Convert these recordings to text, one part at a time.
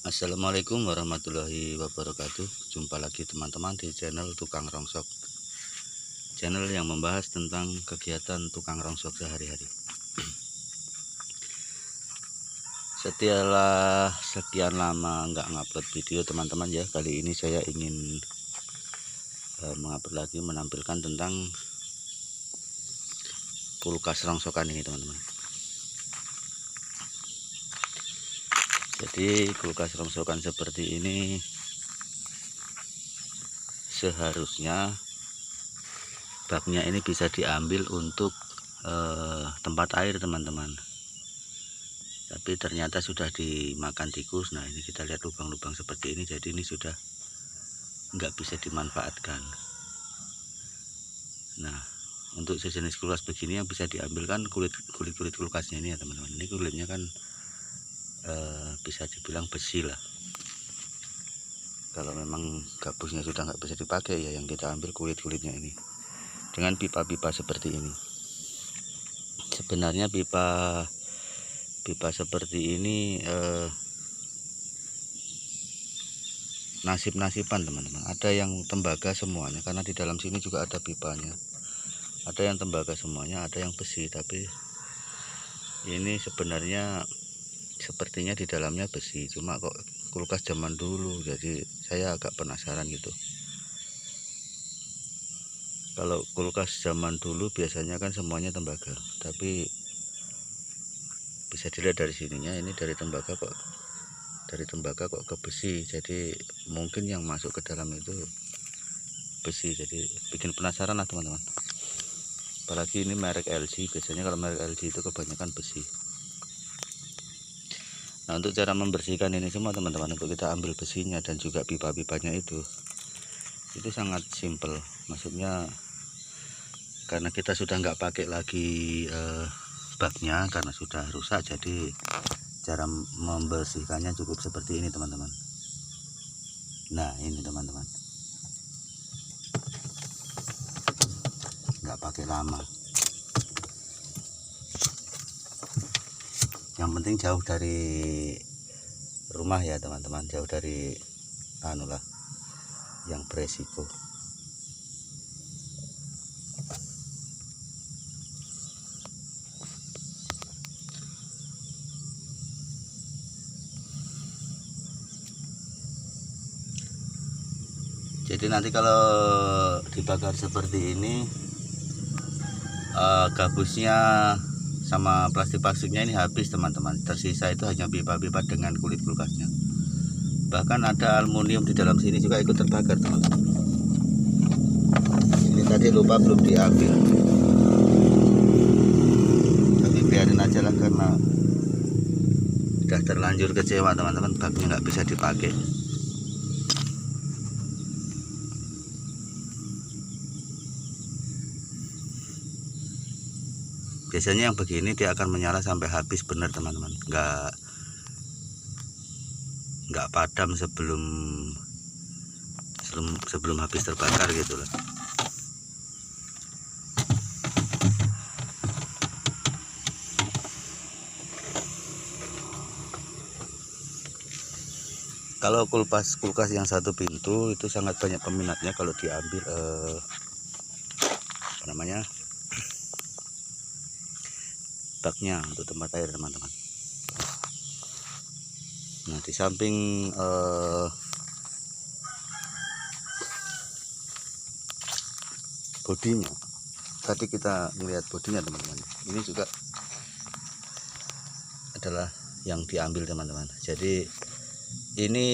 Assalamualaikum warahmatullahi wabarakatuh. Jumpa lagi teman-teman di channel Tukang Rongsok, channel yang membahas tentang kegiatan tukang rongsok sehari-hari. Setelah sekian lama nggak ngupload video teman-teman ya, kali ini saya ingin mengupload lagi, menampilkan tentang kulkas rongsokan ini teman-teman. Jadi kulkas rongsokan seperti ini seharusnya baknya ini bisa diambil untuk tempat air teman-teman, tapi ternyata sudah dimakan tikus. Nah, ini kita lihat lubang-lubang seperti ini, jadi ini sudah nggak bisa dimanfaatkan. Nah, untuk sejenis kulkas begini yang bisa diambil kan kulit kulkasnya ini ya teman-teman. Ini kulitnya kan bisa dibilang besi lah. Kalau memang gabusnya sudah nggak bisa dipakai ya, yang kita ambil kulitnya ini dengan pipa-pipa seperti ini. Sebenarnya pipa seperti ini nasib-nasiban teman-teman. Ada yang tembaga semuanya karena di dalam sini juga ada pipanya. Ada yang tembaga semuanya, ada yang besi, tapi ini sebenarnya sepertinya di dalamnya besi, cuma kok kulkas zaman dulu, jadi saya agak penasaran gitu. Kalau kulkas zaman dulu biasanya kan semuanya tembaga, tapi bisa dilihat dari sininya ini dari tembaga kok ke besi, jadi mungkin yang masuk ke dalam itu besi, jadi bikin penasaran lah teman-teman. Apalagi ini merek LG, biasanya kalau merek LG itu kebanyakan besi. Nah, untuk cara membersihkan ini semua teman-teman, untuk kita ambil besinya dan juga pipa-pipanya itu sangat simple. Maksudnya karena kita sudah nggak pakai lagi baknya karena sudah rusak, jadi cara membersihkannya cukup seperti ini teman-teman. Nah, ini teman-teman, nggak pakai lama, yang penting jauh dari rumah ya teman-teman, jauh dari yang beresiko. Jadi nanti kalau dibakar seperti ini, gabusnya sama plastiknya ini habis teman-teman. Tersisa itu hanya pipa-pipa dengan kulit kulkasnya. Bahkan ada aluminium di dalam sini juga ikut terbakar teman-teman. Ini tadi lupa belum diambil, tapi biarin aja lah karena udah terlanjur kecewa teman-teman, baknya nggak bisa dipakai. Biasanya yang begini dia akan menyala sampai habis benar teman-teman, nggak padam sebelum habis terbakar gitu lah. Kalau kulkas yang satu pintu itu sangat banyak peminatnya kalau diambil baknya untuk tempat air teman-teman. Nah, di samping bodinya, tadi kita melihat bodinya teman-teman, ini juga adalah yang diambil teman-teman. Jadi ini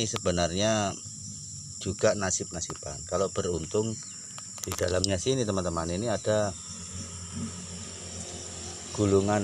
sebenarnya juga nasib-nasiban. Kalau beruntung di dalamnya sini teman-teman, ini ada gulungan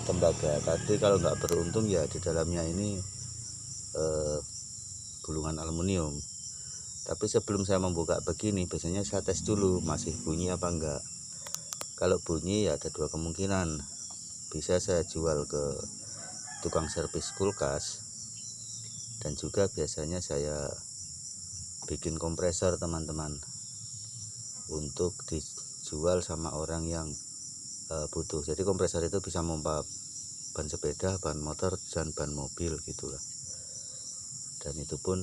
tembaga. Tadi kalau nggak beruntung ya di dalamnya ini gulungan aluminium. Tapi sebelum saya membuka begini, biasanya saya tes dulu masih bunyi apa enggak. Kalau bunyi ya ada dua kemungkinan, bisa saya jual ke tukang servis kulkas, dan juga biasanya saya bikin kompresor teman-teman untuk dijual sama orang yang butuh. Jadi kompresor itu bisa memompa ban sepeda, ban motor, dan ban mobil gitulah. dan itu pun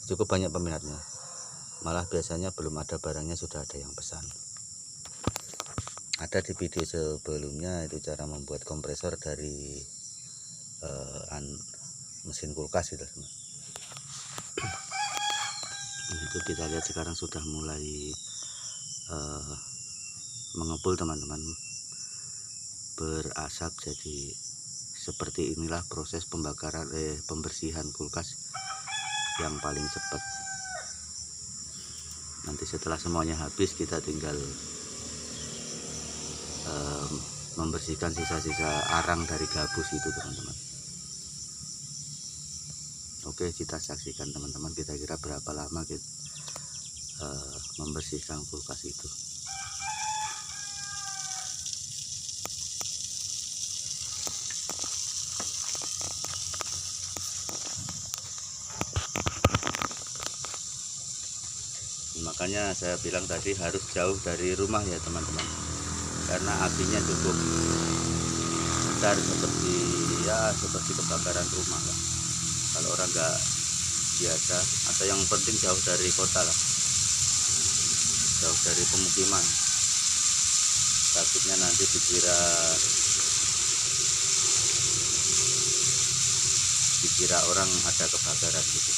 cukup banyak peminatnya, malah biasanya belum ada barangnya sudah ada yang pesan. Ada di video sebelumnya itu cara membuat kompresor dari mesin kulkas itu teman. Itu kita lihat sekarang sudah mulai mengepul teman-teman, berasap. Jadi seperti inilah proses pembakaran pembersihan kulkas yang paling cepat. Nanti setelah semuanya habis kita tinggal membersihkan sisa-sisa arang dari gabus itu teman-teman. Oke, kita saksikan teman-teman, kita kira berapa lama kita membersihkan kulkas itu. Makanya saya bilang tadi harus jauh dari rumah ya teman-teman, karena apinya cukup besar, seperti kebakaran rumah lah. Kalau orang nggak biasa, atau yang penting jauh dari kota lah, jauh dari pemukiman, takutnya nanti dikira orang ada kebakaran gitu.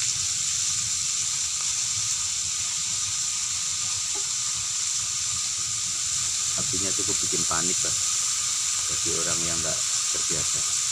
Apinya cukup bikin panik lah bagi orang yang nggak terbiasa.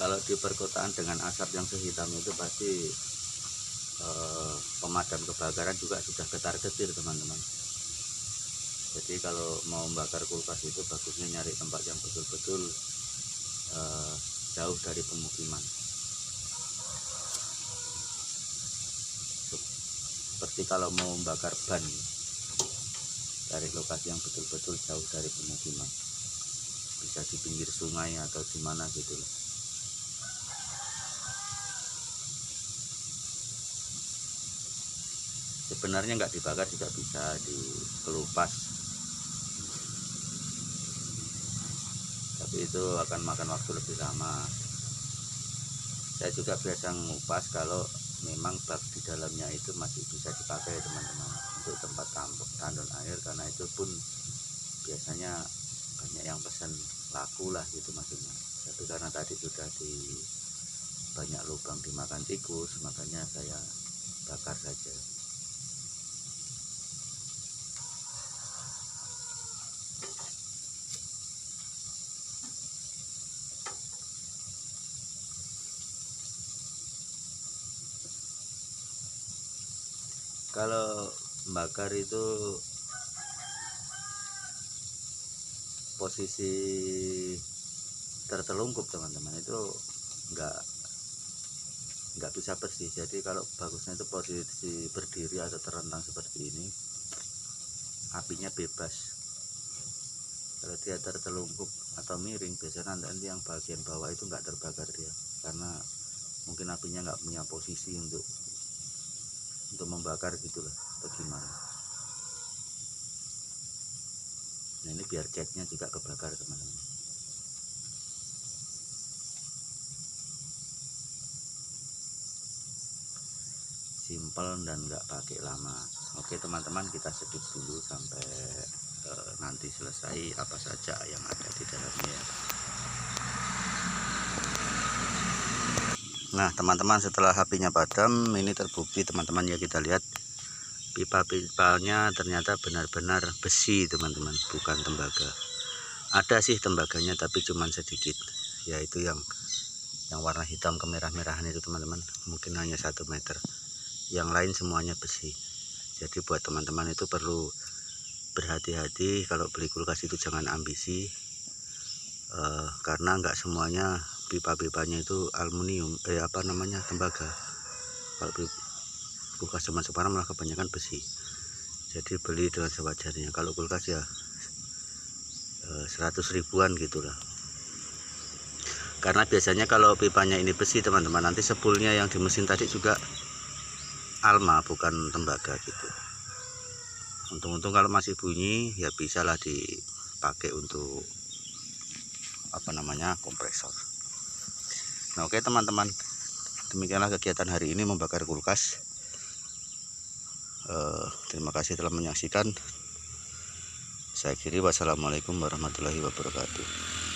Kalau di perkotaan dengan asap yang sehitam itu pasti pemadam kebakaran juga sudah getar-getir teman-teman. Jadi kalau mau membakar kulkas itu bagusnya nyari tempat yang betul-betul jauh dari pemukiman. Seperti kalau mau membakar ban, cari lokasi yang betul-betul jauh dari pemukiman, bisa di pinggir sungai atau di mana gitu. Sebenarnya nggak dibakar juga bisa, dikelupas, tapi itu akan makan waktu lebih lama. Saya juga biasa ngupas kalau memang bak di dalamnya itu masih bisa dipakai teman-teman untuk tempat tandon air, karena itu pun biasanya banyak yang pesan, laku lah gitu maksudnya. Tapi karena tadi sudah di banyak lubang dimakan tikus, makanya saya bakar saja. Kalau bakar itu posisi tertelungkup teman-teman, itu nggak bisa bersih. Jadi kalau bagusnya itu posisi berdiri atau terentang seperti ini, apinya bebas. Kalau dia tertelungkup atau miring, biasanya nanti yang bagian bawah itu nggak terbakar dia, karena mungkin apinya nggak punya posisi untuk membakar gitulah, bagaimana. Nah ini biar catnya juga kebakar teman-teman. Simpel dan nggak pakai lama. Oke teman-teman, kita skip dulu sampai nanti selesai apa saja yang ada di dalamnya. Nah teman-teman, setelah apinya padam, ini terbukti teman-teman ya, kita lihat pipa-pipanya ternyata benar-benar besi teman-teman, bukan tembaga. Ada sih tembaganya tapi cuman sedikit, yaitu yang yang warna hitam kemerah-merahan itu teman-teman, mungkin hanya 1 meter, yang lain semuanya besi. Jadi buat teman-teman itu perlu berhati-hati kalau beli kulkas itu, jangan ambisi, karena nggak semuanya pipa-pipanya itu aluminium, tembaga. Kalau kulkas zaman sekarang malah kebanyakan besi. Jadi beli dengan sewajarnya. Kalau kulkas ya 100 ribuan gitulah. Karena biasanya kalau pipanya ini besi teman-teman, nanti sepulnya yang di mesin tadi juga alma, bukan tembaga gitu. Untung-untung kalau masih bunyi ya bisalah dipakai untuk kompresor. Nah oke teman-teman, demikianlah kegiatan hari ini membakar kulkas. Terima kasih telah menyaksikan. Saya akhiri, wassalamualaikum warahmatullahi wabarakatuh.